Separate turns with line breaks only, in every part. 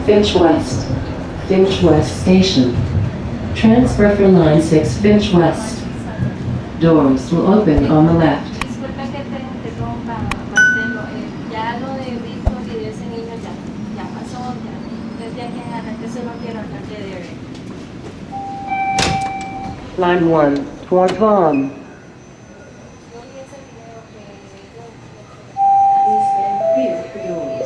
Finch West Station. Transfer for line 6 Finch West. Doors will open on the left.
Disculpe que te interrumpa, Marcelo. Ya lo de Víctor y de ese niño ya pasó. Desde aquí en adelante solo quiero hablar de Derek.
Line 1 for Tom. Please stand clear for doors.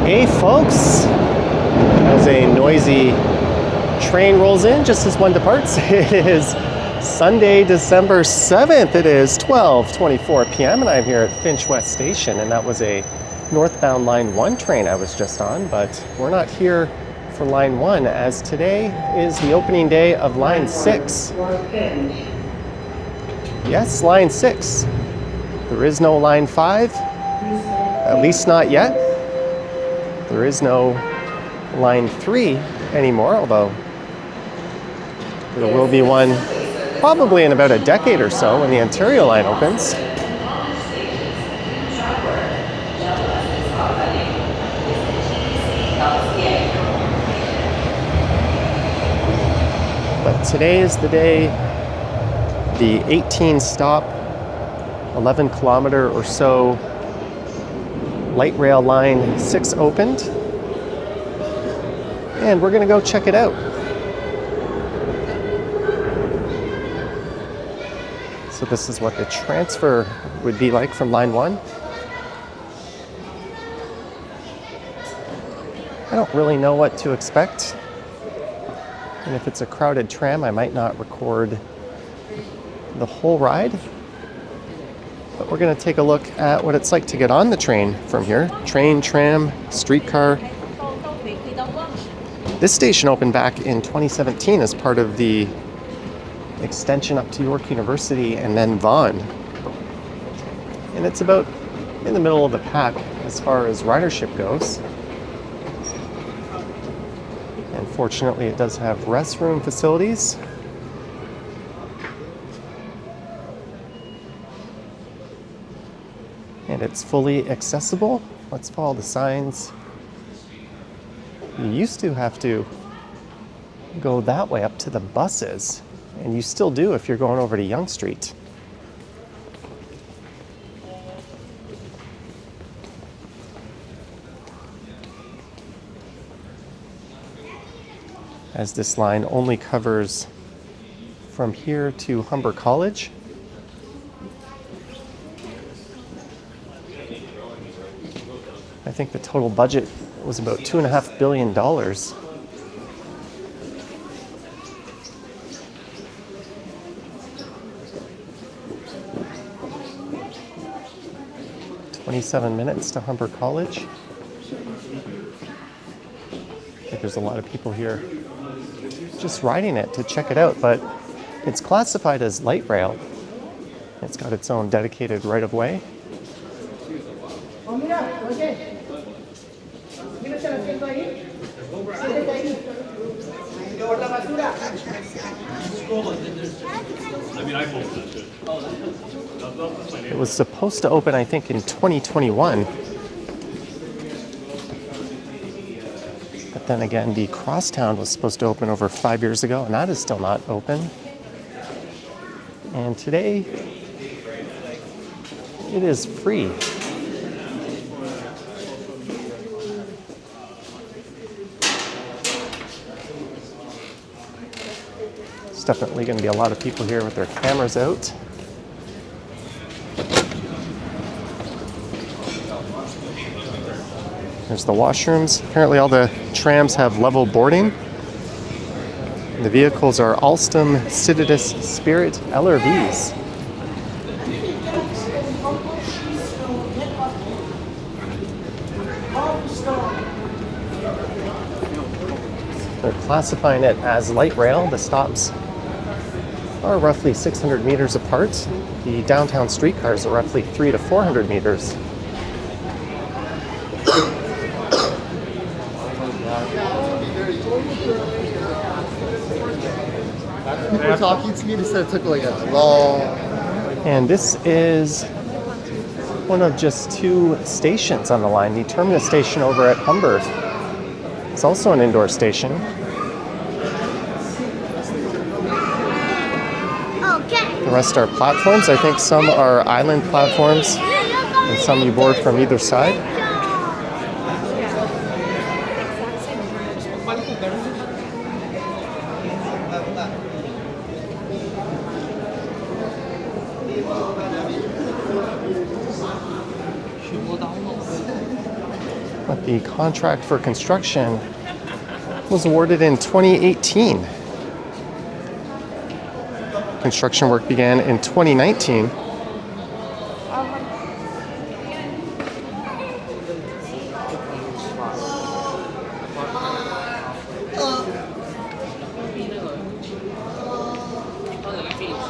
Hey folks, as a noisy train rolls in just as one departs, it is Sunday, December 7th. It is 12:24 p.m. and I'm here at Finch West Station, and that was a northbound line 1 train I was just on, but we're not here for line 1 as today is the opening day of line 6. Yes, line 6. There is no line 5, at least not yet. There is no line 3 anymore, although there will be one probably in about a decade or so when the Ontario line opens. But today is the day the 18 stop, 11 kilometer or so light rail line 6 opened, and we're gonna go check it out. So this is what the transfer would be like from line 1. I don't really know what to expect, and if it's a crowded tram I might not record the whole ride. But we're going to take a look at what it's like to get on the train from here. Train, tram, streetcar. This station opened back in 2017 as part of the extension up to York University and then Vaughan. And it's about in the middle of the pack as far as ridership goes. And fortunately it does have restroom facilities. And it's fully accessible. Let's follow the signs. You used to have to go that way up to the buses, and you still do if you're going over to Yonge Street. As this line only covers from here to Humber College. I think the total budget was about $2.5 billion. 27 minutes to Humber College. I think there's a lot of people here just riding it to check it out, but it's classified as light rail. It's got its own dedicated right-of-way. It was supposed to open, I think, in 2021. But then again, the Crosstown was supposed to open over 5 years ago, and that is still not open. And today, it is free. There's definitely going to be a lot of people here with their cameras out. There's the washrooms. Apparently all the trams have level boarding. The vehicles are Alstom, Citadis, Spirit, LRVs. They're classifying it as light rail. The stops are roughly 600 meters apart. The downtown streetcars are roughly 300 to 400 meters.
People talking to me, they said it took like a long...
And this is one of just 2 stations on the line. The terminus station over at Humber. It's also an indoor station. The rest are platforms. I think some are island platforms and some you board from either side. But the contract for construction was awarded in 2018. Construction work began in 2019. A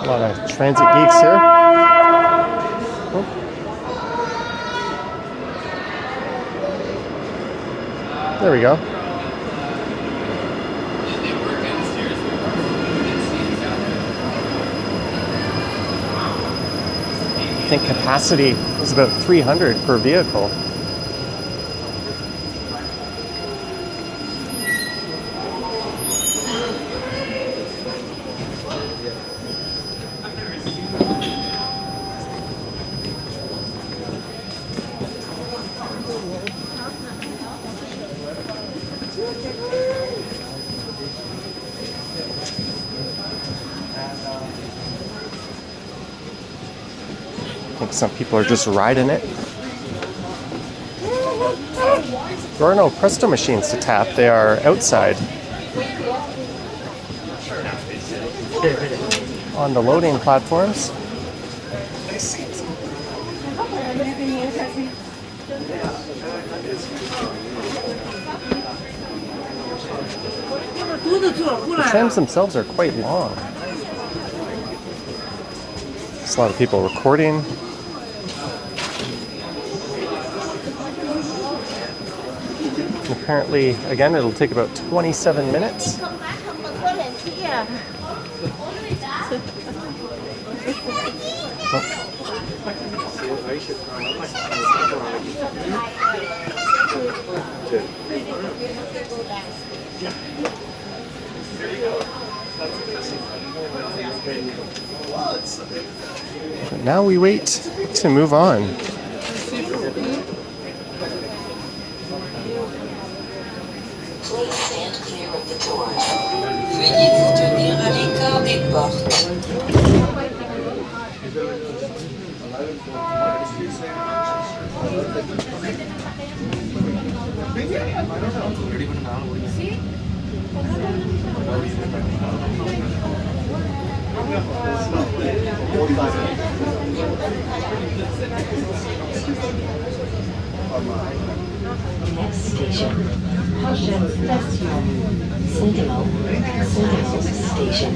lot of transit geeks here. Oh. There we go. I think capacity is about 300 per vehicle. I think some people are just riding it. There are no Presto machines to tap, they are outside. On the loading platforms. The trams themselves are quite long. There's a lot of people recording. And apparently, again, it'll take about 27 minutes. But now we wait to move on.
Please stand clear of the doors. Veuillez vous tenir à l'écart des portes.
Next station, Humber Station. Sentinel Station.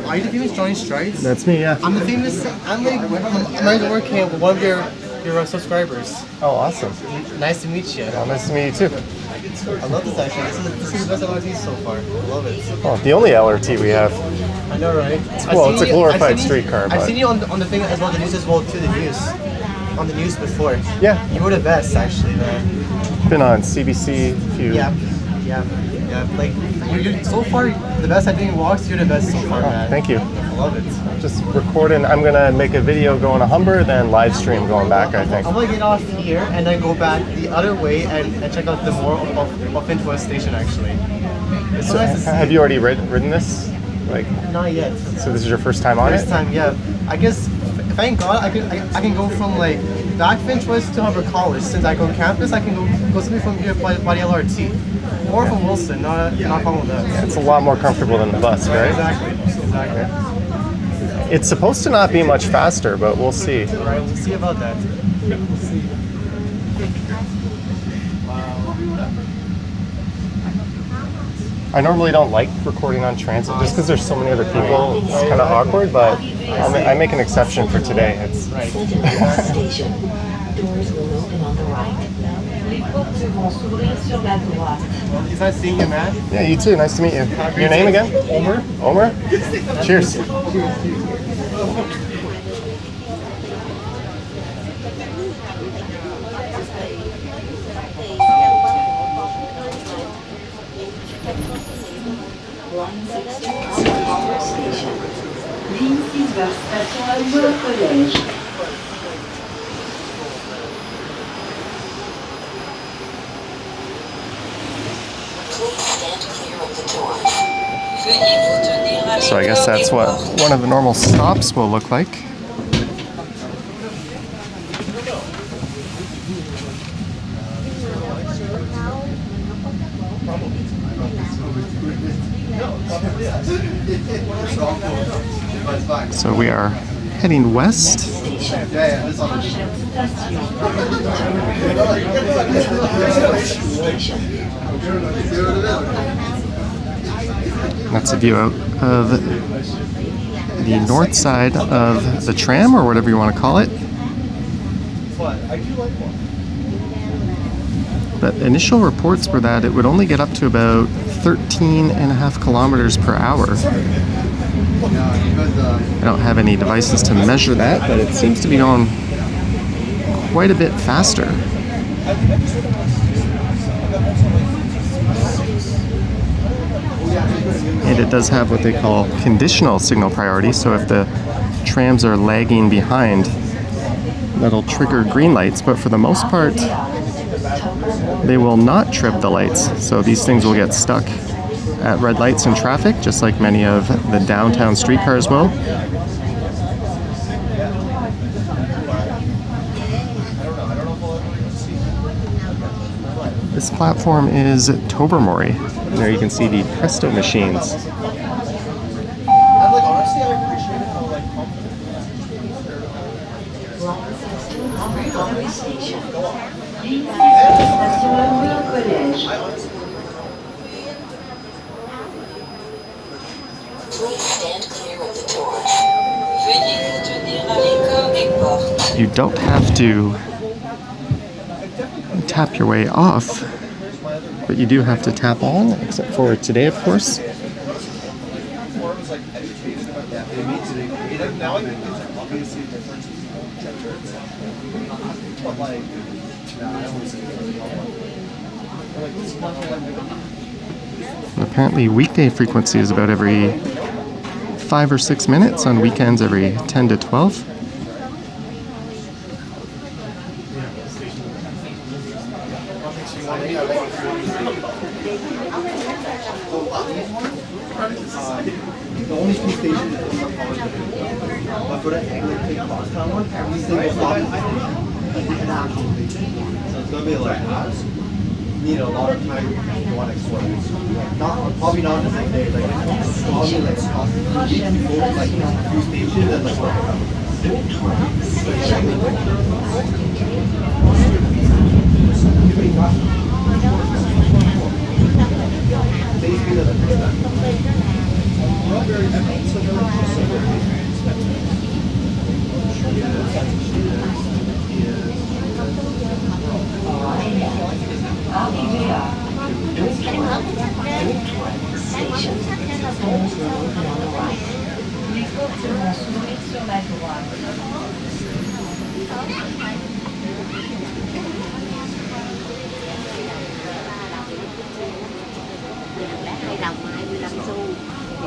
Are you the famous Johnny Strides?
That's me, yeah.
I'm working with one of your subscribers.
Oh, awesome.
Nice to meet you.
Well, nice to meet you too.
I love this actually. This is the best LRT so far. I love it.
Oh, the only LRT we have.
I know, right?
Well, it's a glorified streetcar,
I've
but
seen you on the thing as well, the news as well, too, the news. On the news before.
yeah,
You were the best, actually, man.
been on CBC a few
Yeah, yeah. Like so far, the best at doing walks. You're the best so far, man.
Thank you.
I love it.
Just recording. I'm gonna make a video going to Humber, then live stream going back, I think.
I'm gonna get off here and then go back the other way and check out the more of Finch West Station actually. It's so nice to see.
Have you already ridden this? Like,
Not yet.
so this is your first time on
First
it?
time, yeah. I guess thank God I can go from like back Finch West to Humber College. Since I go campus, I can go straight from here by the LRT. Or from Wilson, not problem with that.
It's a lot more comfortable than the bus, right?
Exactly.
It's supposed to not be much faster, but we'll see.
Right, we'll see about that. We'll see.
I normally don't like recording on transit just because there's so many other people. It's kind of awkward, but I make an exception for today. It's
Finch West Station. Doors will open on the right. Les portes vont s'ouvrir sur la droite.
It's nice seeing you, man.
Yeah, you too. Nice to meet you. Your name again?
Omer.
Omer? Cheers.
Line 16 Humber Station.
Ligne 6 vers station Humber College.
Please stand clear of the doors. Veuillez vous tenir à
So I guess
l'écart
that's
des
what
portes.
one of the normal stops will look like. So we are heading west. That's a view out of the north side of the tram, or whatever you want to call it. But initial reports were that it would only get up to about 13.5 kilometers per hour. I don't have any devices to measure that, but it seems to be going quite a bit faster. And it does have what they call conditional signal priority, so if the trams are lagging behind, that'll trigger green lights, but for the most part, they will not trip the lights. So these things will get stuck at red lights in traffic, just like many of the downtown streetcars will. This platform is Tobermory. And there you can see the Presto machines.
Humber College Station.
Ligne 6 vers station Humber College.
Please stand clear of the doors. Veuillez vous tenir à l'écart des portes.
You don't have to tap your way off, but you do have to tap on, except for today, of course. Apparently weekday frequency is about every 5 or 6 minutes, on weekends every 10 to 12.
The only two stations in Humber College, but for the Anglican crosstown one, every single stop is an actual station. So it's gonna be like need a lot of time to want to explore. Not probably not on the same day. Like probably like across the week, you go like a few stations and like work around.
Station. Doors will open on the right. Les portes vont s'ouvrir sur la droite.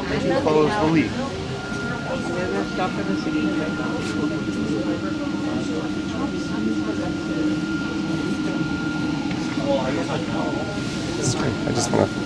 It follows the lead.
Sorry, I just want to.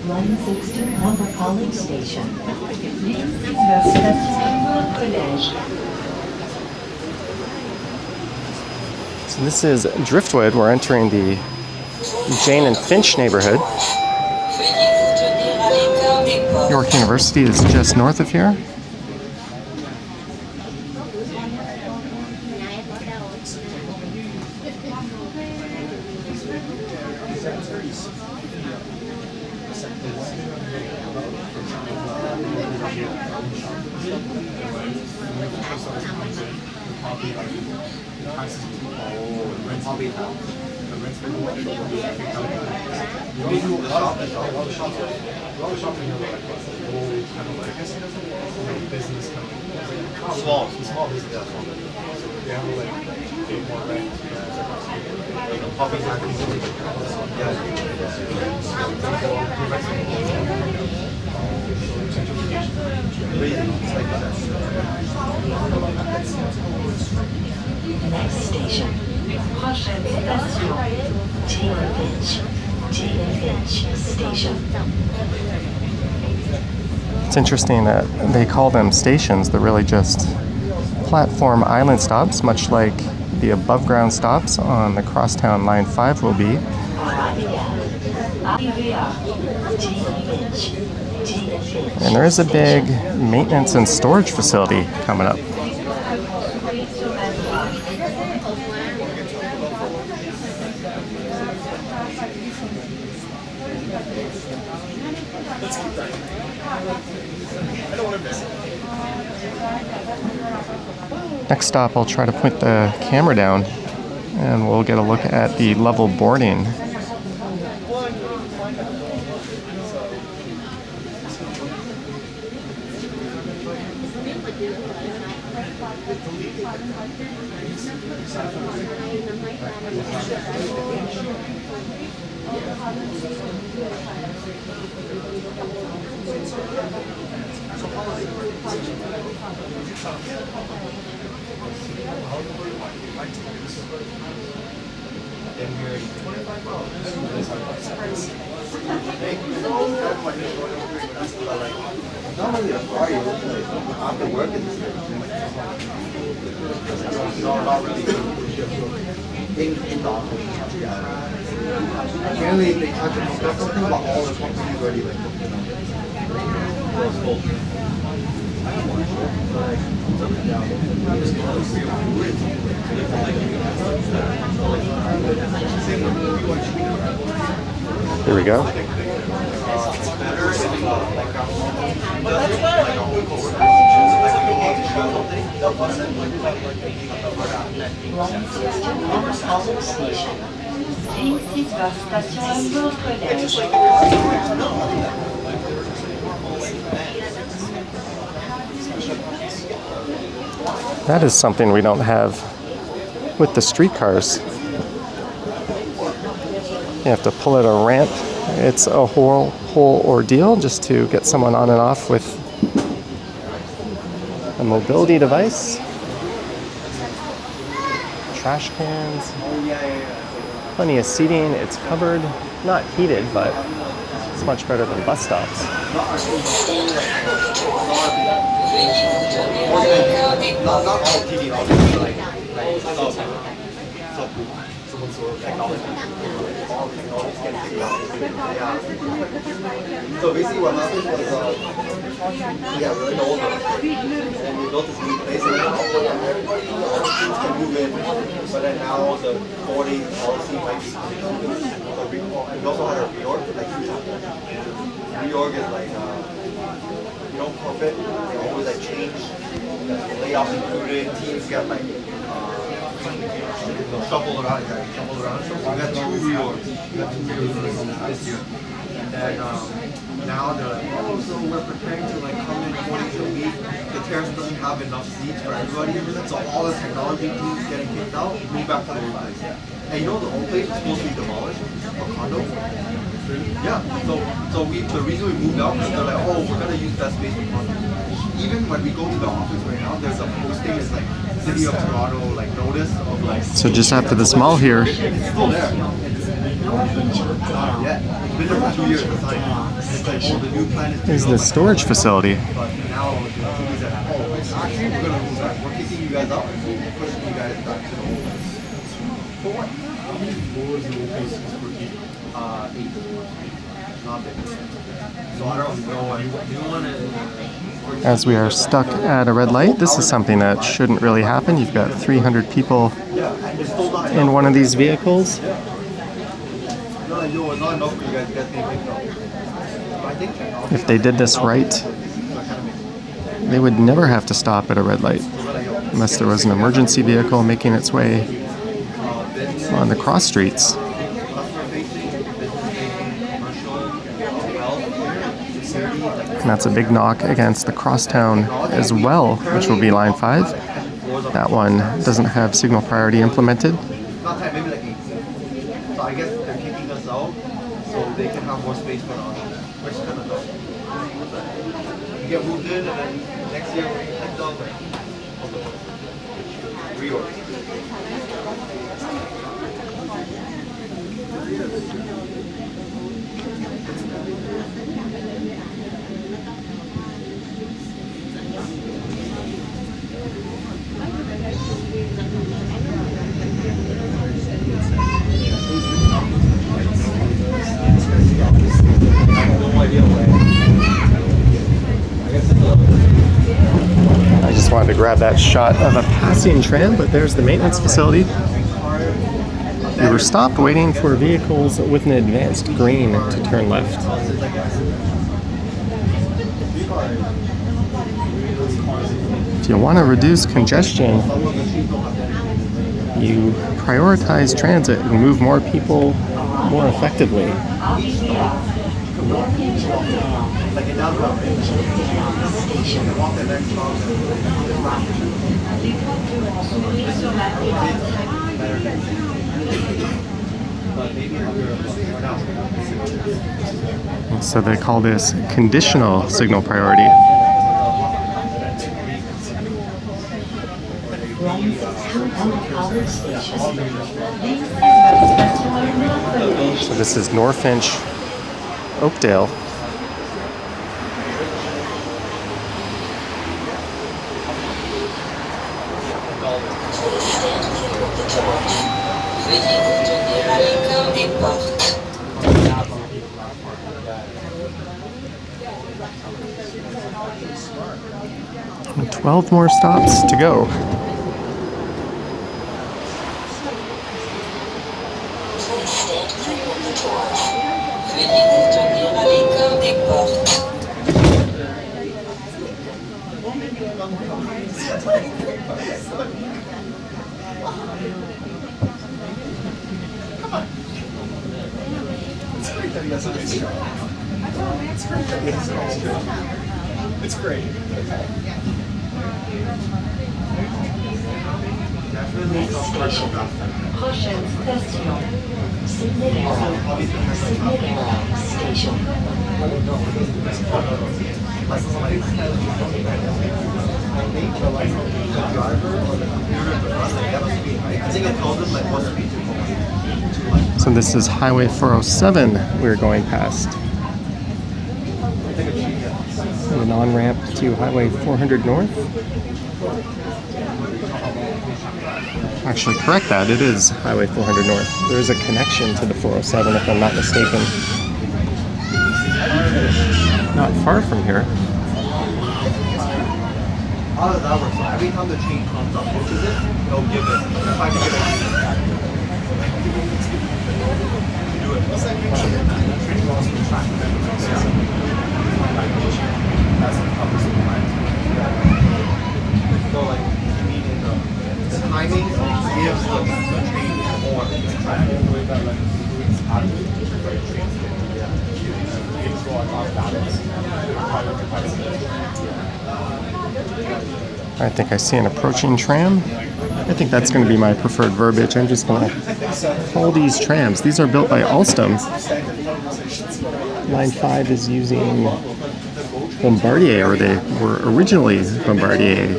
Line 6 to Humber College Station. Finch West Station.
So this is Driftwood. We're entering the Jane and Finch neighborhood. York University is just north of here.
Next station, prochaine station, Finch Station.
It's interesting that they call them stations. They're really just platform island stops, much like the above ground stops on the Crosstown Line 5 will be. And there is a big maintenance and storage facility coming up. Next stop, I'll try to point the camera down and we'll get a look at the level boarding.
Not really a party, after work in this no, not really. In the office. Yeah. Apparently they talked about something about all the companies already like
Here we go.
College Station. Finch West Station College.
That is something we don't have with the streetcars. You have to pull out a ramp. It's a whole ordeal just to get someone on and off with a mobility device. Trash cans. Plenty of seating. It's covered. Not heated, but it's much better than bus stops.
not all TV, obviously, like technology. All technology can take out. Yeah. So basically what happened was, we got really old, and we built this new place, and now things can move in, but then now the 40 policy might be, we also had a reorg, like 2 times. New York is like, you don't corporate, they always like change. The layoffs included, teams get like, shuffled around, shuffled around. So we got 2 New Yorks. We got 2 New Yorks this year. And now they're like, oh, so we're preparing to like come in 4 days a week. The terrace doesn't have enough seats for everybody. So all the technology teams getting kicked out, move back to the old place. And you know the old place was supposed to be demolished for condos? Yeah. So the reason we moved out is they're like, oh, we're gonna use that space for condos. Even when we go to the office right now, there's a posting, it's like City of Toronto like notice of like.
So just after this mall here.
It's still there. Yeah, it's been there for 2 years. The sign. It's like, oh, the new plan
Is the storage facility.
But now the TV's at home. Actually, we're gonna move back. We're kicking you guys out and pushing you guys back to the old place. For what? How many floors in the old place is per key? 8. Not big. So I don't know. Do you want to?
As we are stuck at a red light, this is something that shouldn't really happen. You've got 300 people in one of these vehicles. If they did this right, they would never have to stop at a red light unless there was an emergency vehicle making its way on the cross streets. And that's a big knock against the crosstown as well, which will be line 5. That one doesn't have signal priority implemented.
So I guess they're kicking us out so they can have more space for us, which is kind of dope. You get moved in and then next year we head down there. Reorg.
I just wanted to grab that shot of a passing tram, but there's the maintenance facility. We were stopped waiting for vehicles with an advanced green to turn left. If you want to reduce congestion, you prioritize transit and move more people more effectively. So they call this conditional signal priority. So this is North Finch, Oakdale. And 12 more stops to go.
It's great. Definitely
Prochaine station, Station.
So this is Highway 407 we're going past. An on-ramp to Highway 400 North. Actually, correct that, it is Highway 400 North. There is a connection to the 407 if I'm not mistaken. Not far from here.
How does that work? So every time the train comes up, which is it? It'll give it. If I can get it. Do it. So like, you mean in the timing gives the train more.
I think I see an approaching tram. I think that's going to be my preferred verbiage. I'm just going to call these trams. These are built by Alstom. Line 5 is using Bombardier, or they were originally Bombardier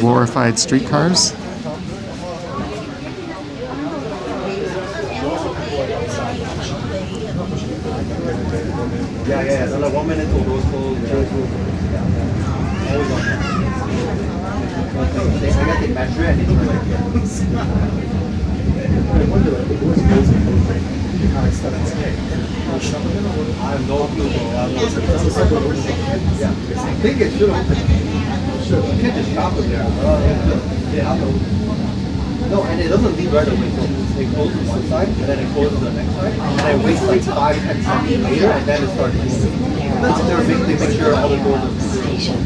glorified streetcars.
Yeah. So like 1 minute to those closed. Always on. I got the measure and it's like. I have no clue. Yeah. I think it should have. You can't just stop it there. No, and it doesn't leave right away. So it goes to one side, and then it goes to the next side, and then it waits like 5-10 seconds later, and then it starts moving. That's their big thing. Make sure all the doors are
Station.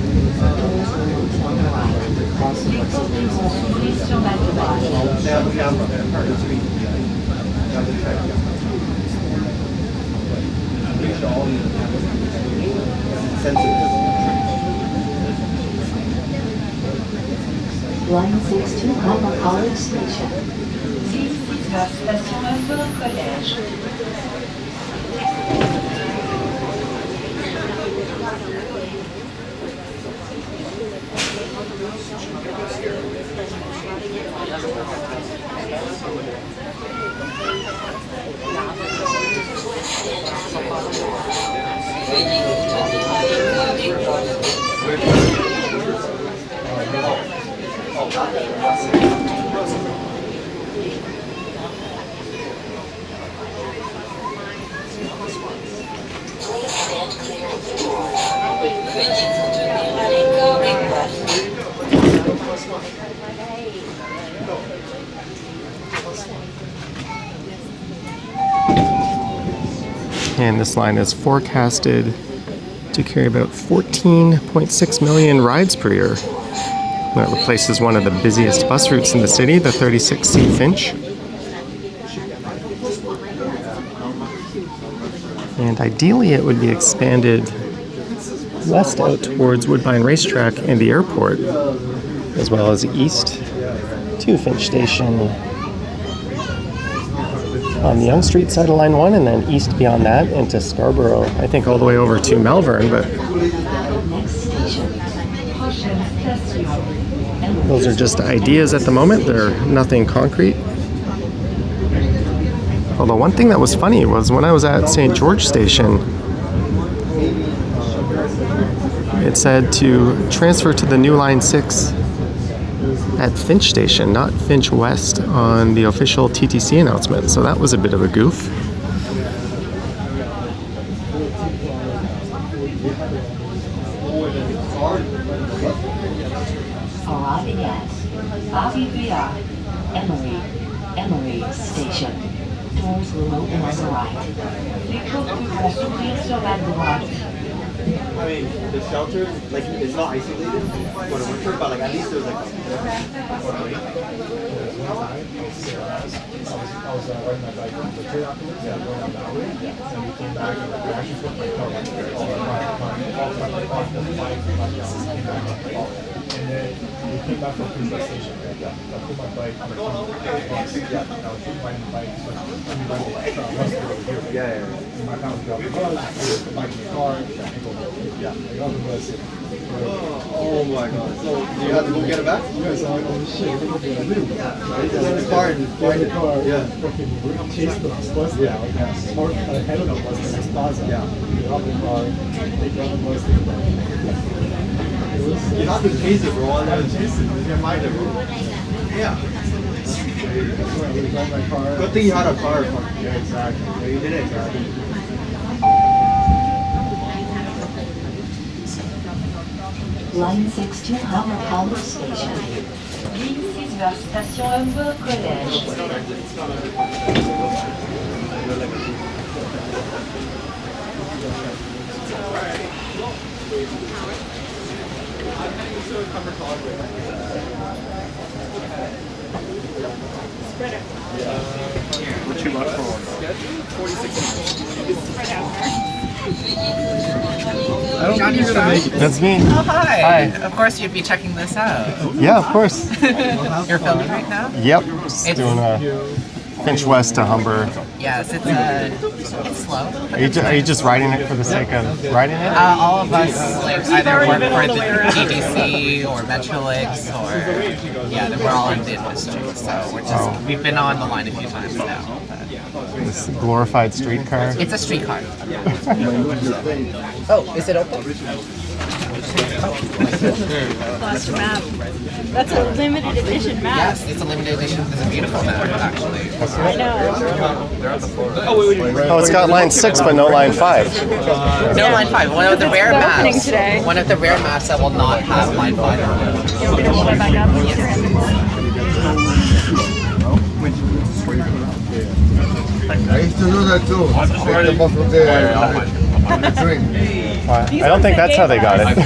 They have a camera there. The screen. Yeah. They check. Make sure all the sensitive.
Line 6 to Humber College Station.
Geeks West Station, Humber College.
Please stand clear of the doors. Veuillez vous tenir à l'écart des portes.
And this line is forecasted to carry about 14.6 million rides per year. That replaces one of the busiest bus routes in the city, the 36C Finch. And ideally it would be expanded west out towards Woodbine Racetrack and the airport, as well as east to Finch Station on the Yonge Street side of Line 1, and then east beyond that into Scarborough, I think all the way over to Malvern, but
Next station.
those are just ideas at the moment. They're nothing concrete. Although one thing that was funny was when I was at St. George Station, it said to transfer to the new Line 6 at Finch Station, not Finch West on the official TTC announcement. So that was a bit of a goof.
Arriving at Abbeville, Emery Station. Doors will open on the right.
Les portes vont s'ouvrir sur la droite.
I mean, the shelter, like, it's not isolated for the winter, but like at least there's like.
I was riding my bike on the trail afterwards, going down the alley, and we came back and we actually put my car off the bike, came back, and then we came back from Finch West Station. I put my bike on the bus. I was riding the bike, so I'm riding the bus over here.
Yeah.
And my parents got the bus, put the bike in the car, and go home. Yeah, I got on the bus.
Oh my god. So you have to go get it back?
Yes, I'm like, oh shit, what did I do?
It's in the car and
Find the car,
Yeah.
fucking chase the bus down, park ahead of the bus, the next plaza.
Yeah.
Get off the car, take down the bus, take it back. It was,
You have to chase it, bro. You have to chase it. You can't find it, bro. Yeah.
we drive my car.
Good thing you had a car.
Yeah, exactly.
Yeah, you did it. Exactly.
Line 6 to Humber College Station.
Geeks West Station, Humber College.
What you want for one? I don't think you're gonna make it.
That's me.
Oh, hi.
Hi.
Of course you'd be checking this out.
Yeah, of course.
You're filming right now?
Yep. Just doing a Finch West to Humber.
Yes, it's slow. But
Are you just riding it for the sake of riding it?
all of us either work for the GDC or Metrolinx or we're all in the industry. So we've been on the line a few times now.
This glorified streetcar.
It's a streetcar. Oh, is it open?
Lost your map. That's a limited edition map.
Yes, it's a limited edition. It's a beautiful map, actually.
I know.
Oh, it's got line 6, but no line 5.
No line 5. One of the rare
opening
maps.
today.
One of the rare maps that will not have line 5 on it.
You want me to pull it back up?
I used to do that too. Take them off of the drink.
I don't think that's how they got it.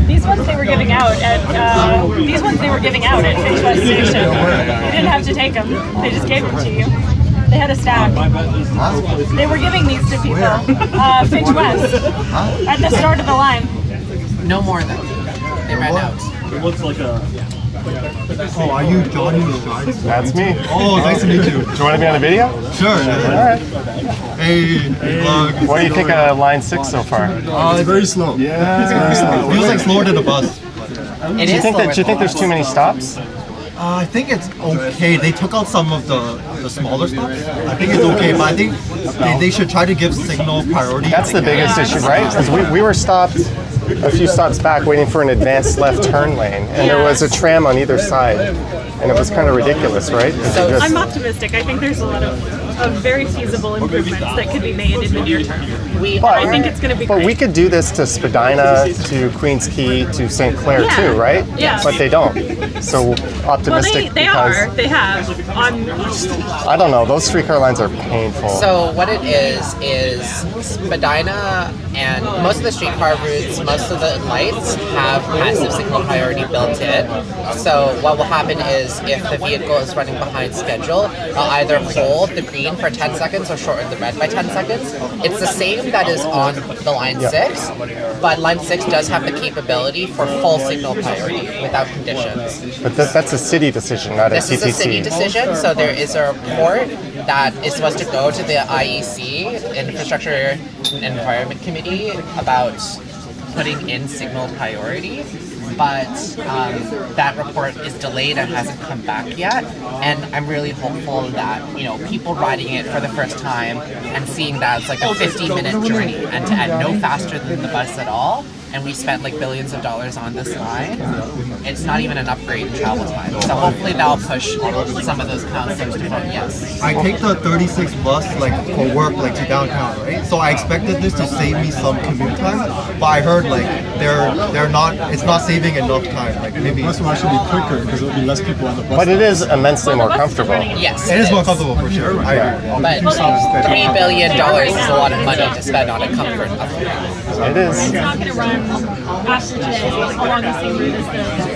These ones they were giving out at Finch West Station. You didn't have to take them; they just gave them to you. They had a stack. They were giving these to people. Finch West at the start of the line.
No more of them. They ran out.
It looks like a.
Oh, are you Johnny Strikes?
That's me.
Oh, nice to meet you.
Do you want to be on a video?
Sure.
All right.
Hey, vlog.
What do you think of line 6 so far?
It's very slow.
Yeah, it's very slow.
Feels like slower than a bus.
Do you think there's too many stops?
I think it's okay. They took out some of the smaller stops. I think it's okay, but I think they should try to give signal priority.
That's the biggest issue, right? Because we were stopped a few stops back waiting for an advanced left turn lane, and there was a tram on either side, and it was kind of ridiculous, right?
I'm optimistic. I think there's a lot of very feasible improvements that could be made in the near term. I think it's going to be great.
But we could do this to Spadina, to Queens Quay, to St. Clair too, right?
Yeah.
But they don't. So optimistic
They
because
they have.
I don't know. Those streetcar lines are painful.
So what it is Spadina and most of the streetcar routes, most of the lights have passive signal priority built in. So what will happen is if the vehicle is running behind schedule, they'll either hold the green for 10 seconds or shorten the red by 10 seconds. It's the same that is on the line 6, but line 6 does have the capability for full signal priority without conditions.
But that's a city decision, not a
This
TTC.
is a city decision, so there is a report that is supposed to go to the IEC, Infrastructure and Environment Committee, about putting in signal priority, but that report is delayed and hasn't come back yet. And I'm really hopeful that people riding it for the first time and seeing that it's like a 15-minute journey and to add no faster than the bus at all. And we spent like billions of dollars on this line. It's not even an upgrade in travel time. So hopefully that'll push some of those councilors to vote yes.
I take the 36 bus for work to downtown, right? So I expected this to save me some commute time, but I heard they're not. It's not saving enough time. Maybe
This will actually be quicker because there'll be less people on the bus.
But it is immensely more comfortable.
Yes,
it is more comfortable for sure. I agree.
But $3 billion is a lot of money to spend on a comfort upgrade.
It is.
It's not going to run after today along the same route as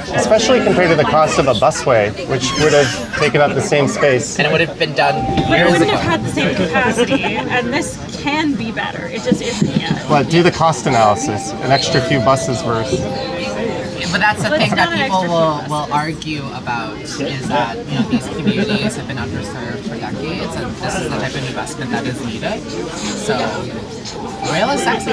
the...
Especially compared to the cost of a busway, which would have taken up the same space.
And it would have been done
But it
years
wouldn't
ago.
have had the same capacity, and this can be better. It just isn't yet.
But do the cost analysis. An extra few buses versus...
But that's the
Well,
thing
it's
that
not an
people
extra
will argue about is that these communities have been underserved for decades, and this is the type of investment that is needed. So rail is sexy.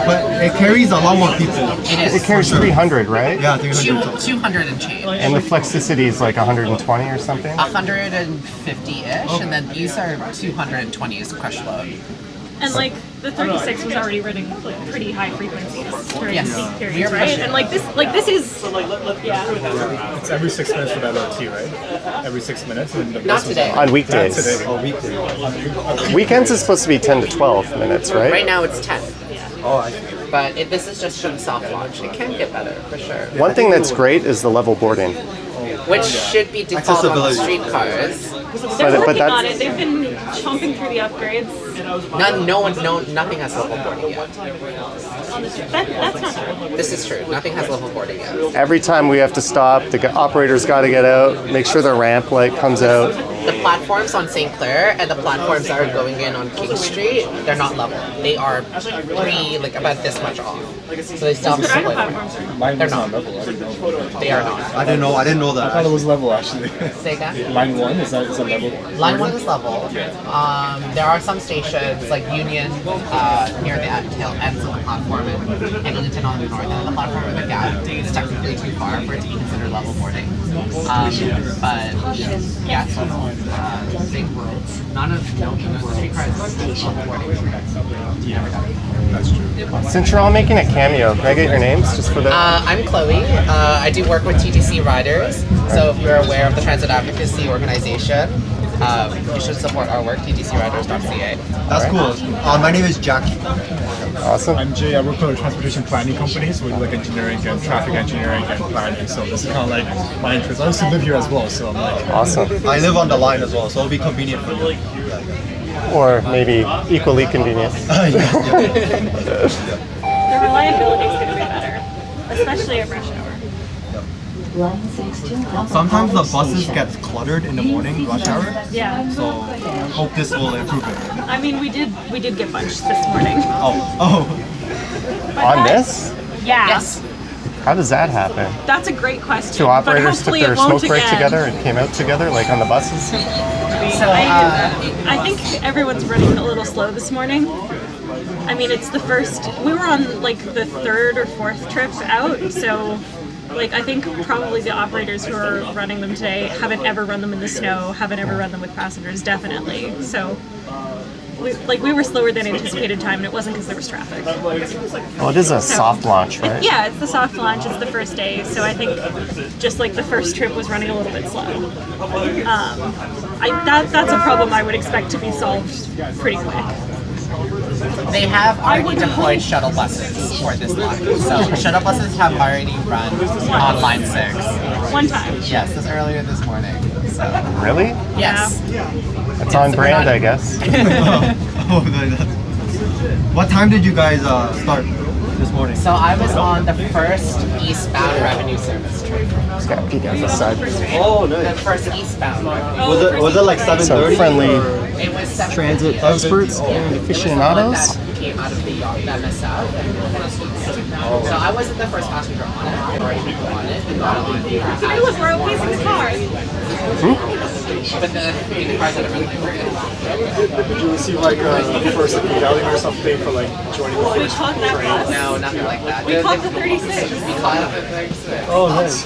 But it carries a lot more people.
It carries 300, right?
Yeah, 300.
200 and change.
And the Flexicity is like 120 or something?
150-ish, and then these are 220 is crush load.
And the 36 was already running pretty high frequencies during
Yes.
peak periods,
We are
right?
pushing.
And this is
It's every 6 minutes for that OT, right? Every 6 minutes. And the
Not
bus was
today.
On weekdays.
Not today.
Oh, weekday.
Weekends is supposed to be 10 to 12 minutes, right?
Right now it's 10.
Oh, I see.
But this is just from soft launch. It can get better, for sure.
One thing that's great is the level boarding.
which should be default on streetcars.
They're
but
working
that's-
on it. They've been chomping through the upgrades.
Nothing has level boarding yet.
That's not true.
This is true. Nothing has level boarding yet.
Every time we have to stop, the operator's got to get out, make sure the ramp light comes out.
The platforms on St. Clair and the platforms that are going in on King Street, they're not level. They are about this much off. So they still have to split. They're not level. They are not.
I didn't know that.
I thought it was level actually.
Say again?
Line 1 is that level?
Line 1 is level. There are some stations like Union near the tail ends of the platform and Eglinton on the north end of the platform where the gap is technically too far for it to be considered level boarding. But yeah, so none of the streetcars is level boarding.
That's true.
Since you're all making a cameo, can I get your names just for the...
I'm Chloe. I do work with TTC Riders. So if you're aware of the transit advocacy organization, you should support our work, ttcriders.ca.
That's cool. My name is Jackie.
Awesome.
I'm Jay. I work for a transportation planning company, so we do like engineering and traffic engineering and planning. So this is kind of like my interest. I used to live here as well, so I'm like...
Awesome.
I live on the line as well, so it'll be convenient for you.
Or maybe equally convenient.
The reliability is going to be better, especially at rush hour.
Line 62.
Sometimes the buses get cluttered in the morning, rush hour.
Yeah.
So hope this will improve it.
I mean, we did get bunched this morning.
Oh.
But
On
that-
this?
Yeah.
Yes.
How does that happen?
That's a great question.
Two operators
but
took
hopefully
their
it won't
smoke break
again.
together and came out together, like on the buses?
So,
I think everyone's running a little slow this morning. I mean, it's the first. We were on like the third or fourth trip out, so like I think probably the operators who are running them today haven't ever run them in the snow, haven't ever run them with passengers, definitely. So. We were slower than anticipated time, and it wasn't because there was traffic.
Well, it is a soft launch, right?
Yeah, it's the soft launch. It's the first day, so I think just like the first trip was running a little bit slow. That's a problem I would expect to be solved pretty quick.
they have already deployed shuttle buses for this line. So shuttle buses have already run on line 6.
One time.
Yes, this earlier this morning. So
Really?
yes.
It's on brand, I guess.
What time did you guys start this morning?
So I was on the first eastbound revenue service train.
Just gotta peek out the side.
Oh,
The
nice.
first eastbound.
Was it like 7:30?
So friendly
It was separate.
transit experts and aficionados.
That came out of the MSF. So I wasn't the first passenger on it. There were people on it. And got on
Hey, look, we're outpacing the car.
But the cars that are really weird.
Did you receive like a first medallion or something for like joining the
We
first
caught that bus.
No, nothing like that.
We caught the 36.
We caught the 36.
Oh, nice.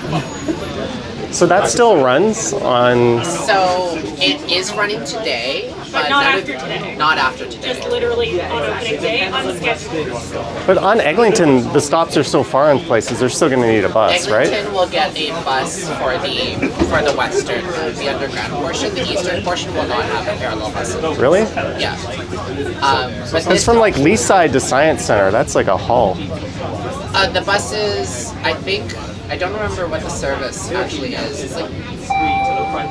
So that still runs on.
So it is running today, but
not
none
after today.
Not after today.
Just literally on opening day, unscheduled.
But on Eglinton, the stops are so far in places. They're still going to need a bus, right?
Eglinton will get a bus for the western, the underground portion. The eastern portion will not have a parallel bus.
Really?
Yeah. But
It's
this
from like Leaside to Science Center. That's like a haul.
the buses, I don't remember what the service actually is. It's like I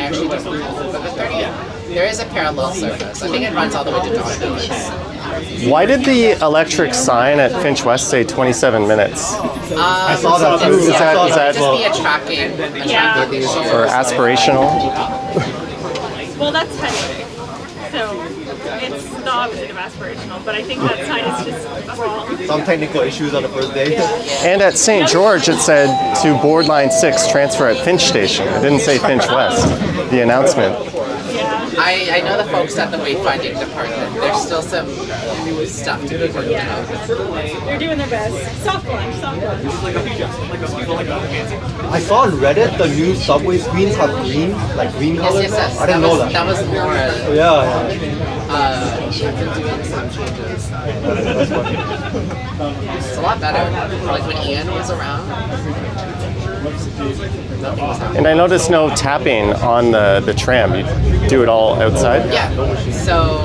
actually don't know. But the 30, there is a parallel service. I think it runs all the way to Don Village.
Why did the electric sign at Finch West say 27 minutes?
I saw that too.
Is that
Just be a tracking issue.
or aspirational?
Well, that's highway. So it's the opposite of aspirational, but I think that sign is just wrong.
Some technical issues on the first day.
And at St. George, it said to board line 6, transfer at Finch Station. It didn't say Finch West, the announcement.
Yeah.
I know the folks at the wayfinding department. There's still some stuff to be worked out.
They're doing their best. Soft launch, soft launch.
I saw on Reddit the new subway screens have green color.
Yes.
I didn't know that.
That was more.
Yeah.
Some changes. It's a lot better. Like when Ian was around. Nothing was happening.
And I noticed no tapping on the tram. You do it all outside?
Yeah. So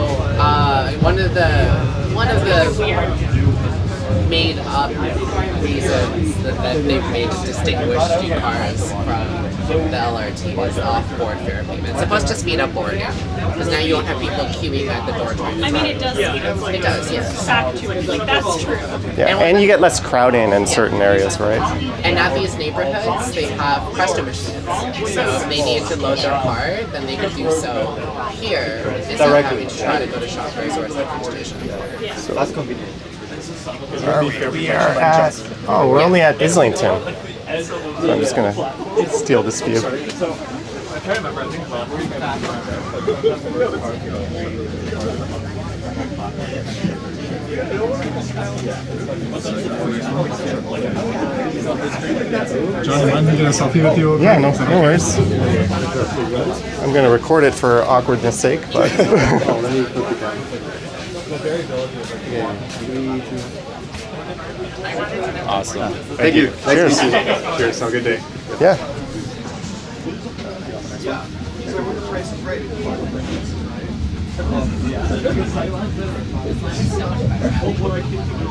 one of the made up reasons that they've made to distinguish streetcars from the LRT is off-board fare payment. It's supposed to speed up boarding, because now you don't have people queuing at the door trying to
I mean, it does.
It does, yes.
Fact to it, like that's true.
Yeah, and you get less crowding in certain areas, right?
And at these neighborhoods, they have Presto machines. So if they need to load their card, then they can do so here instead of having to try to go to Shoppers or Finch Station.
So that's convenient. We are at, oh, we're only at Islington. So I'm just going to steal this view.
John, mind me get a selfie with you?
Yeah, no worries. I'm going to record it for awkwardness sake, but. Awesome.
Thank you.
Cheers.
Cheers. Have a good day.
Yeah.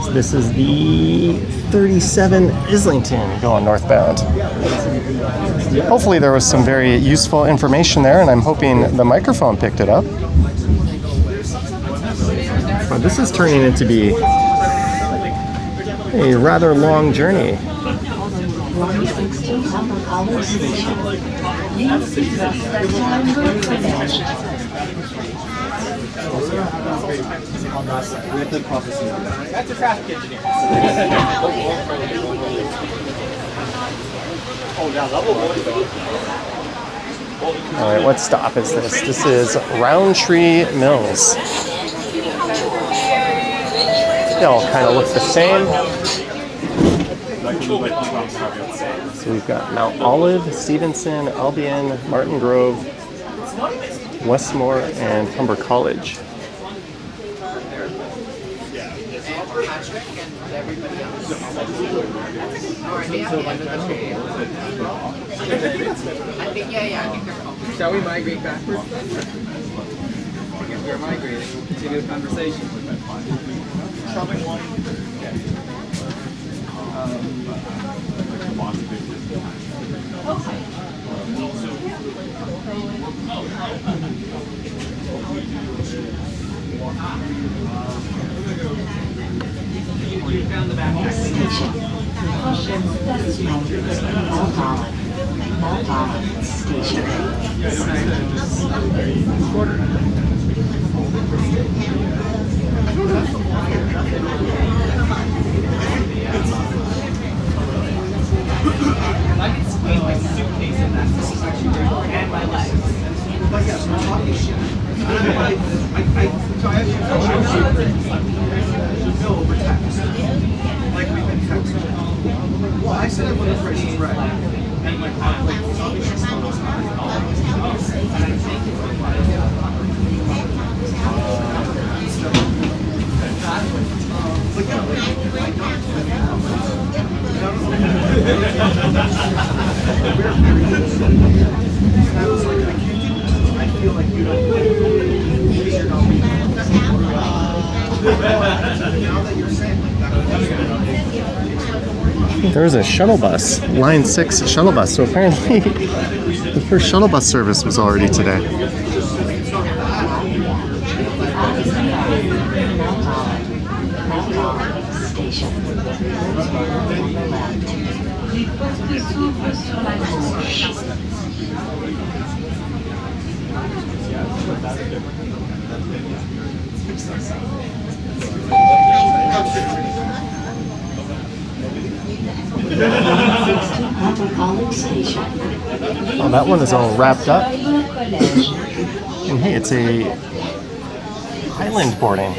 So this is the 37 Islington going northbound. Hopefully there was some very useful information there, and I'm hoping the microphone picked it up. But this is turning into be a rather long journey.
116 Humber College Station. Please address that time for privilege.
That's a traffic engineer.
All right, what stop is this? This is Roundtree Mills. They all kind of look the same. So we've got Mount Olive, Stevenson, Albion, Martin Grove, Westmore, and Humber College.
Shall we migrate backwards? If we're migrating, we'll continue the conversation.
Next station. Caution, pedestrians. Mount Olive Station.
I can squeeze my suitcase in that. This is actually very hard. And my legs. But yes, my body is shit. So I actually bill over text. Like we've been texting. Well, I said it when the price is right. And like it's obviously still not.
There's a shuttle bus, line 6 shuttle bus. So apparently the first shuttle bus service was already today.
Station. Sur la gauche. Humber College Station.
Oh, that one is all wrapped up. And hey, it's a island boarding.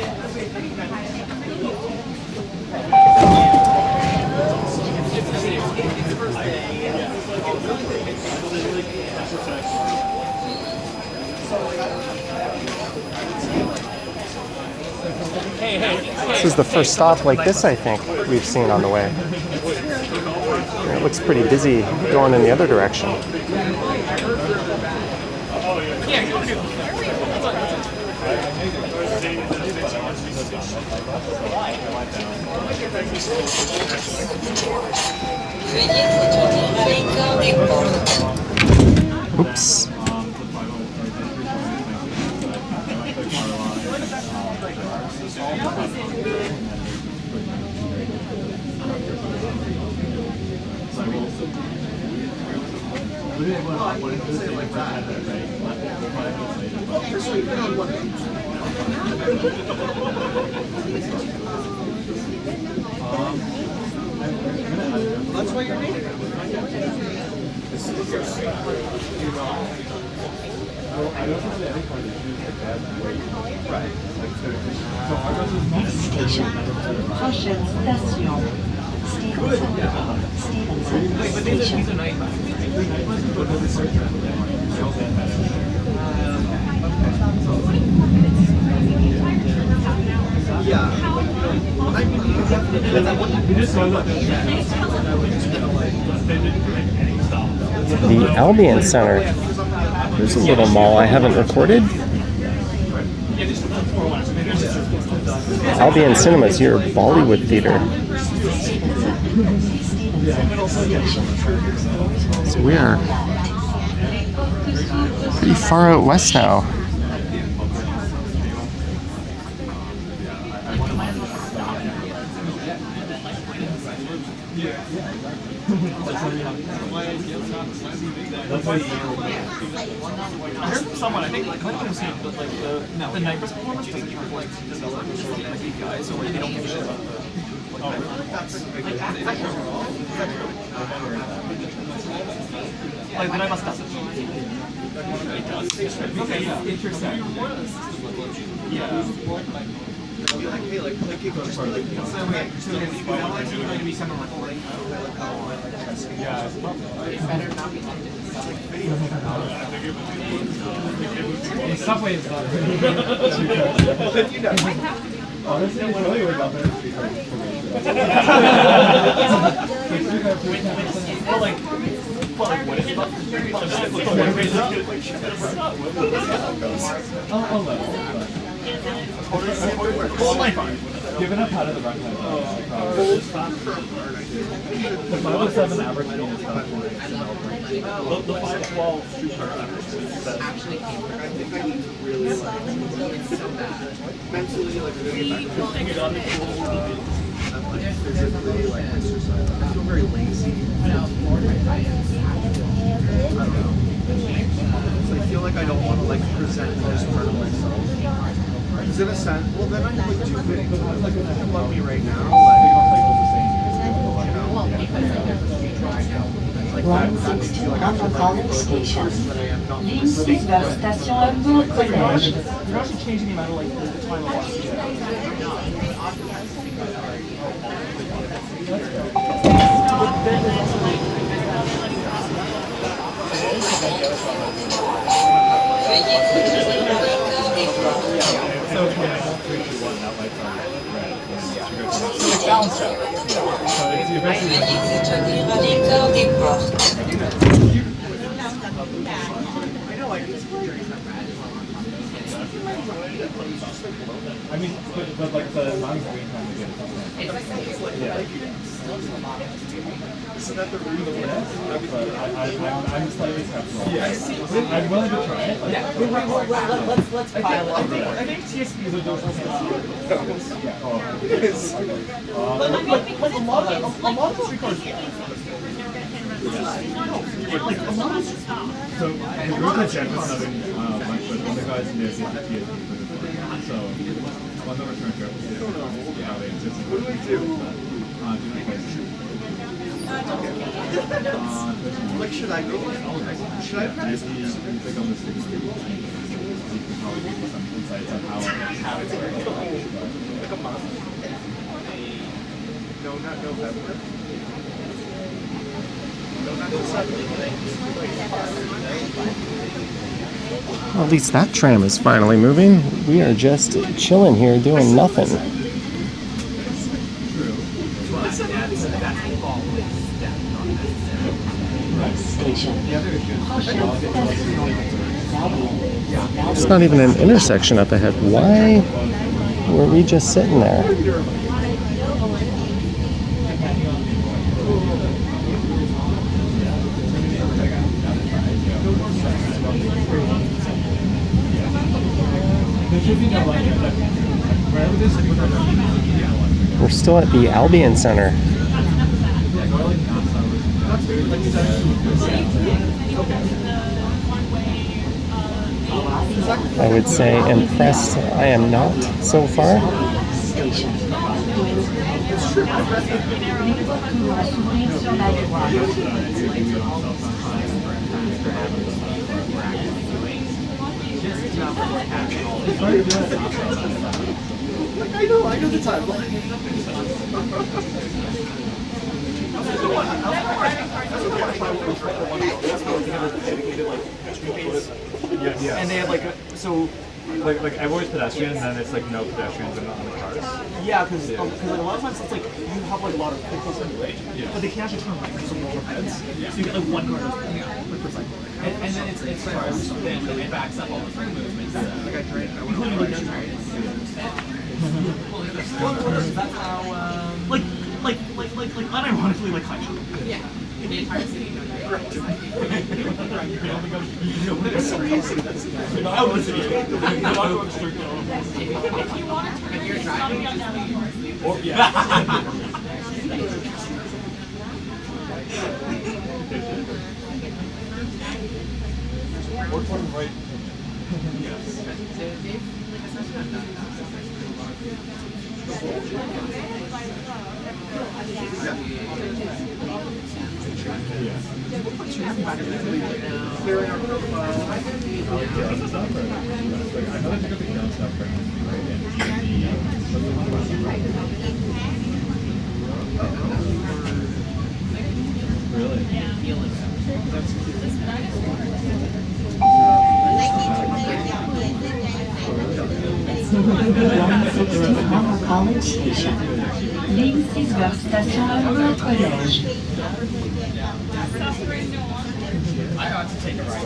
This is the first stop like this, I think, we've seen on the way. It looks pretty busy going in the other direction.
Veuillez retenir à l'écart des portes.
Oops.
That's why you're needed.
Station. Prochaine station. Stevenson.
The Albion Center. There's a little mall I haven't recorded. Albion Cinemas, your Bollywood theater. So we are pretty far out west now.
I heard from someone, I think, like, Clinton was saying, but, like, the Nightmares performance doesn't keep like developing like APIs, so like, they don't give a shit about the. Like, the Nightmares doesn't. Okay, yeah, interesting. Yeah.
Hey, like keep going.
So wait, so is it going to be some recording? Yeah, it's the subway is not really. Honestly, I'm really about that. What is it? Given up out of the runtime, the 507 average mean is 5.8. The 512 super average is actually
I think I need to really mentally really get back to physically exercise. I feel very lazy. I don't know. So I feel like I don't want to present this part of myself. Because in a sense, well then I'm too big. Like if you love me right now,
Line 16 Humber College Station. Ligne 6 vers station Humber College.
You're actually changing the amount of the time of walk. So it's balanced out. So it's eventually. I mean, but like the amount of green time we get is something. Yeah.
isn't that the root of it?
But I'm slightly skeptical. Yeah. I'm willing to try it. Like, yeah. Let's pile it. I think TSPs are those things. Yeah. Like a lot of street cars. So the group that Jen was having lunch with, one of the guys in there is the TSP for the plan. So on the return trip, we'll see how they exist. What do we do?
Like, should I go? Should I practice?
Maybe you click on the street. You can probably give you some insights on how it's working.
Like a month? No, not November.
Well, at least that tram is finally moving. We are just chilling here doing nothing. It's not even an intersection up ahead. Why were we just sitting there? We're still at the Albion Center. I would say impressed I am not so far.
I know the time.
Yeah. And they have like like I've always pedestrians, and it's like no pedestrians and not on the cars.
Yeah, because like, a lot of times it's like you have like a lot of vehicles in the way, but they can't actually turn right because of the overheads. So you get like one car per cycle. And then it's cars, then it backs up all the free movements. Like I tried, including like that's how like unironically like high school. Yeah. The entire city. Correct. Out of the city. If you want to turn, you're driving down the yeah. Right. Yes.
Humber College Station. Ligne 6 vers station Humber College.
I ought to take a ride.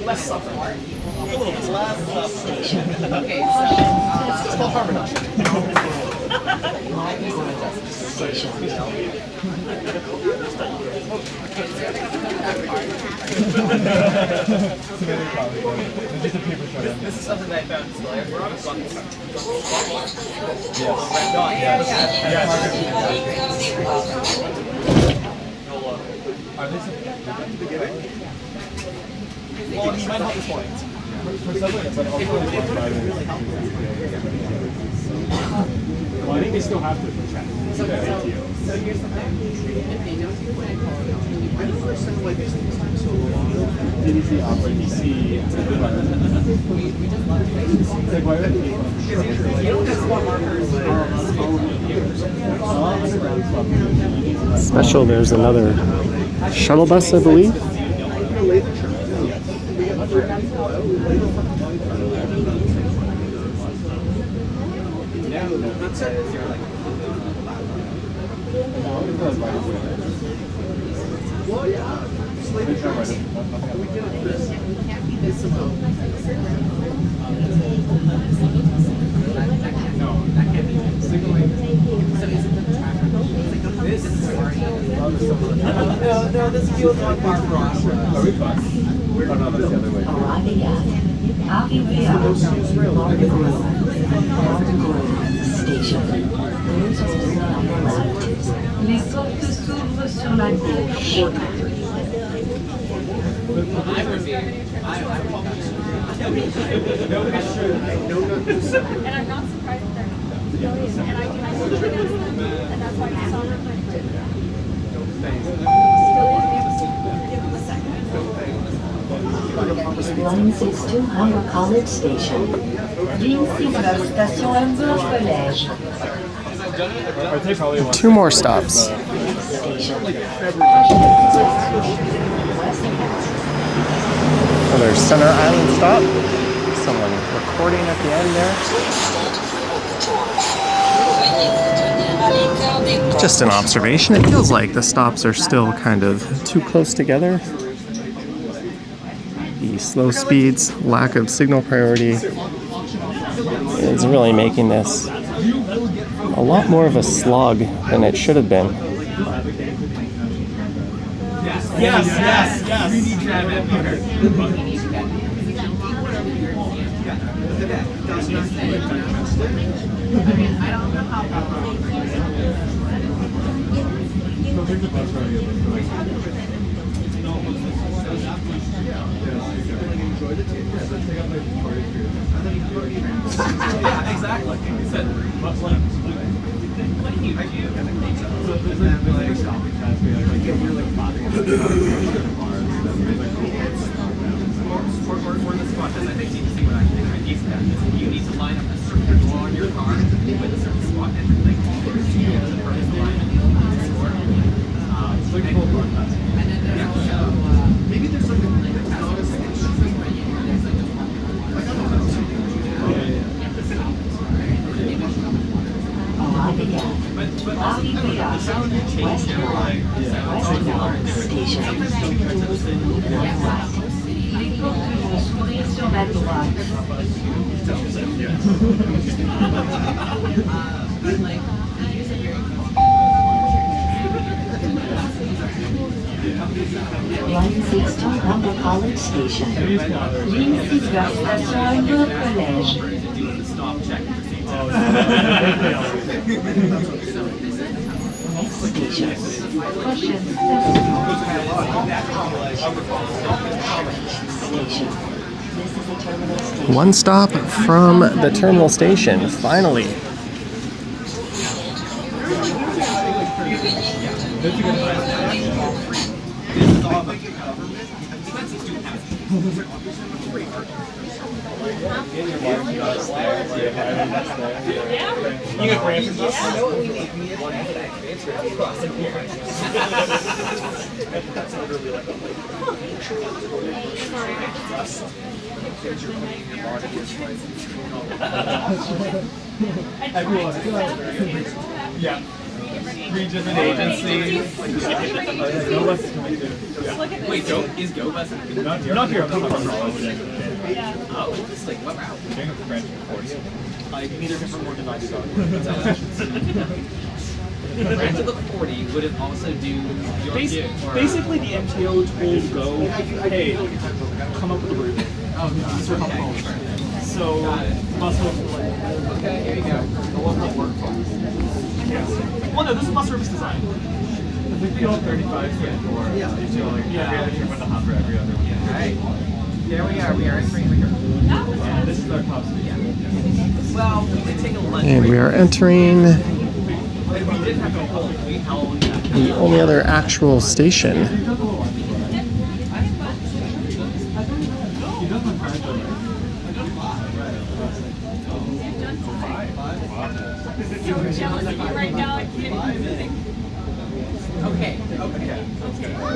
Less suffer. A little bit less station. Okay, so it's called harmonize.
Station.
This is something that I found still. We're on a song. Are they well, he might help this morning. For subway, but also
Well, I think they still have to for chat.
So here's the thing. If they don't do what I call it, when the first time like this time so long,
DDC operates DC.
we just love places.
Like, why would
You know that's what markers.
Special, there's another shuttle bus, I believe.
No, this feels like Mark Ross.
Are we fine? Oh no, that's the other way.
Arriving at Station. Doors open on the left. Les portes s'ouvrent sur la gauche.
And I'm not surprised that they're not. And I see them, and that's why I saw them.
Line 62 Humber College Station. Ligne 6 vers station Humber College.
Two more stops. Another Center Island stop. Someone recording at the end there. Just an observation. It feels like the stops are still kind of too close together. The slow speeds, lack of signal priority is really making this a lot more of a slog than it should have been.
Yes. We need tram everywhere. Yeah, exactly. Or the spot, because I think you can see what I think my geeks have is you need to line up a certain wall in your car with a certain spot and like the perfect alignment to score. Maybe there's like but also the sound can change now, like
Station. Sur la droite. Line 6 to Humber College Station. Ligne 6 vers station Humber College. Next station. Prochaine station. This is the terminal station.
One stop from the terminal station, finally.
You get branches. I know what we need. We need a transfer across in here. That's literally like yeah. 3 different agencies. Wait, is Go Bus? Not here. Oh, it's like what route? Neither different more divided Branch of the 40 would it also do your basically the MTO told Go, hey, come up with a route. So bus okay, here you go. Well, no, this is bus service design. I think the old 35 stand for every other trip with the Humber, every other one. Yeah. Alright. There we are. We are entering here. And this is our top speed. Well, we did take a lunch.
And we are entering
We did have a hold. We held
the only other actual station.
Okay.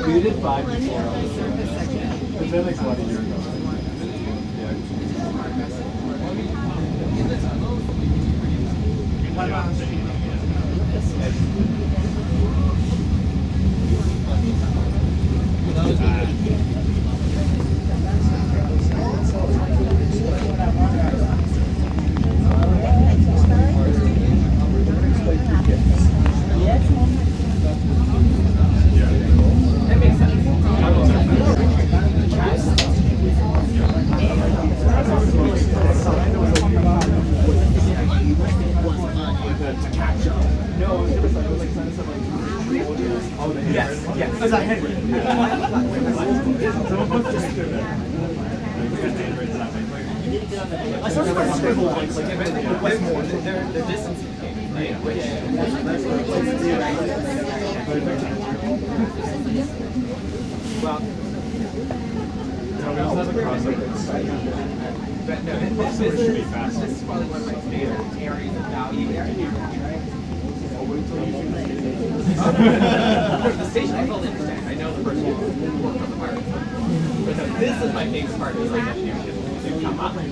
We did 5 before. But that makes a lot of years ago. That makes sense. Yes. As I had I started to scribble like what's more their distance right? Well, we also have a crossover. But no, this is probably one of my favorite areas of value right? The station I totally understand. I know the person who worked on the fire. But no, this is my favorite part of like to come up. Now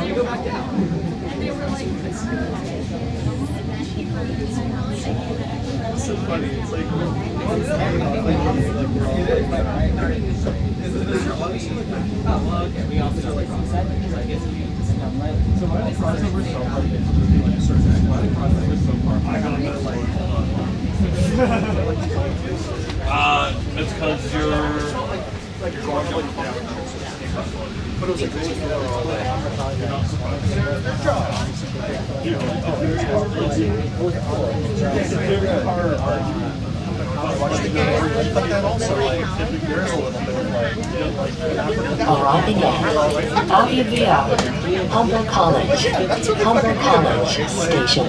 we go back down. And they were like, it's so funny. It's like oh, well, okay. We also got like cross-set because I guess you just come right. So why the crossover so hard? Why the crossover so far? I got a bit like It's because you're going down. But it was like
Arriving at Humber College Station.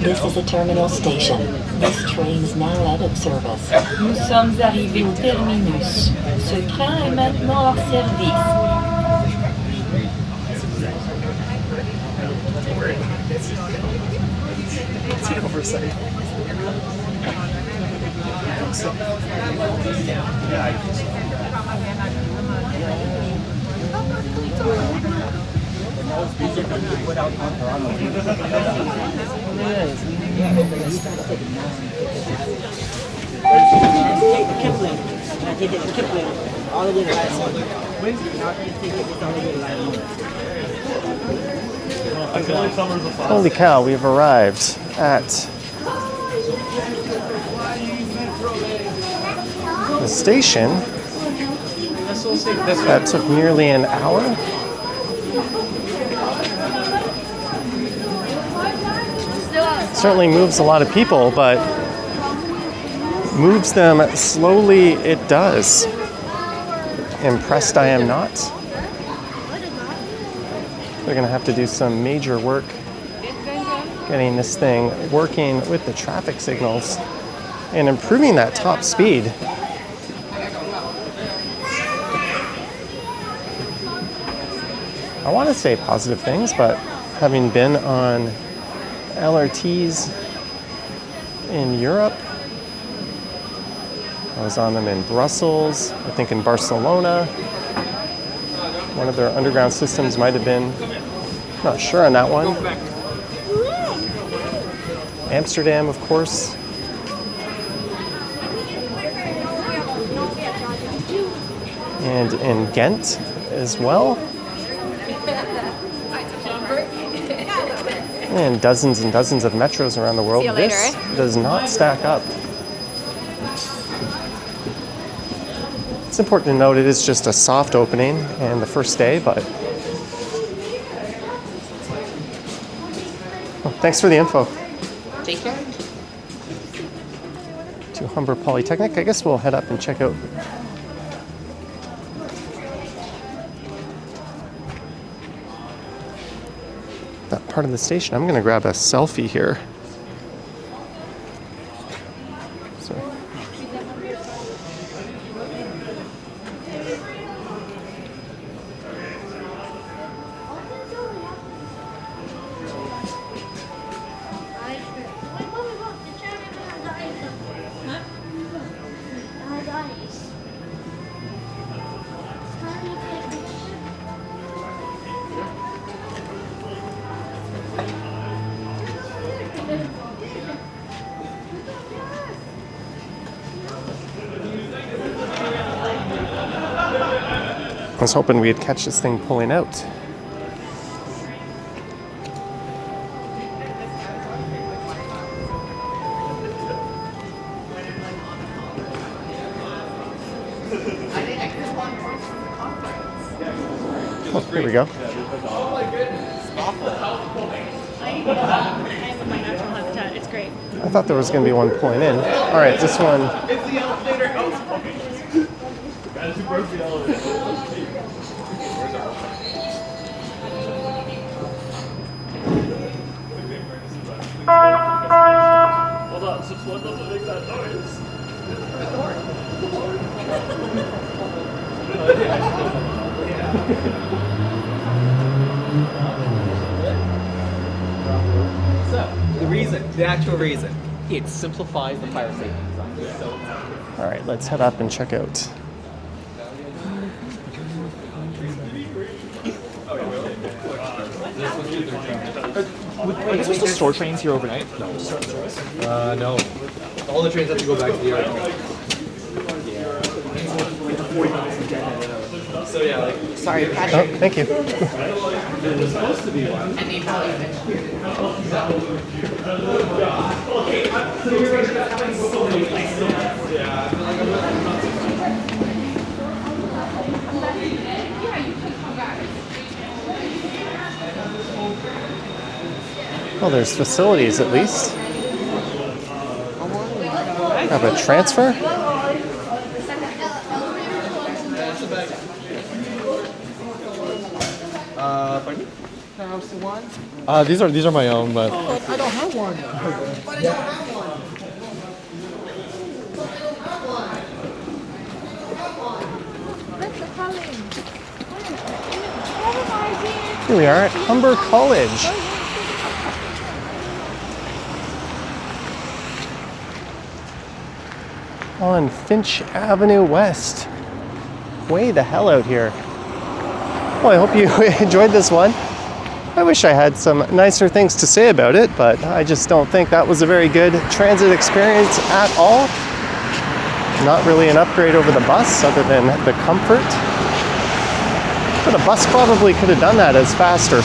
This is a terminal station. This train is now out of service. Nous sommes arrivés au terminus. Ce train est maintenant hors service.
It's an oversight.
Kipling. I did it Kipling. All the way to last one. Now I can take it all the way to last one.
Holy cow, we've arrived at the station. That took nearly an hour. Certainly moves a lot of people, but moves them slowly it does. Impressed I am not. They're going to have to do some major work getting this thing working with the traffic signals and improving that top speed. I want to say positive things, but having been on LRTs in Europe, I was on them in Brussels, I think in Barcelona. One of their underground systems might have been, not sure on that one. Amsterdam, of course. And in Ghent as well. And dozens of metros around the world. This does not stack up. It's important to note it is just a soft opening and the first day, but well, thanks for the info.
Take care.
To Humber Polytechnic. I guess we'll head up and check out that part of the station. I'm going to grab a selfie here. So. I was hoping we'd catch this thing pulling out. Oh, here we go.
I am in my natural habitat. It's great.
I thought there was going to be one pulling in. All right, this one.
It's the elevator. Guys who broke the elevator. Hold on, since one doesn't make that noise. So, the actual reason, it simplifies the fire safety design.
All right, let's head up and check out.
Are they supposed to store trains here overnight? No. No. All the trains have to go back to the airport. So yeah, like.
Sorry, Patrick.
Oh, thank you.
There's supposed to be one.
And they probably
Okay,
Well, there's facilities at least. Have a transfer?
Pardon? How's the one?
These are my own, but
I don't have one.
Here we are at Humber College. On Finch Avenue West. Way the hell out here. Well, I hope you enjoyed this one. I wish I had some nicer things to say about it, but I just don't think that was a very good transit experience at all. Not really an upgrade over the bus other than the comfort. But a bus probably could have done that as faster.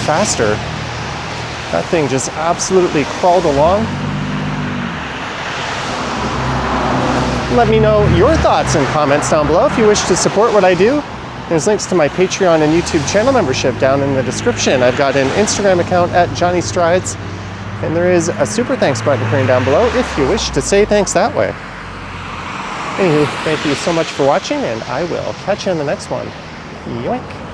That thing just absolutely crawled along. Let me know your thoughts and comments down below if you wish to support what I do. There's links to my Patreon and YouTube channel membership down in the description. I've got an Instagram account at Johnny Strides, and there is a super thanks button appearing down below if you wish to say thanks that way. Anywho, thank you so much for watching, and I will catch you in the next one. Yoink!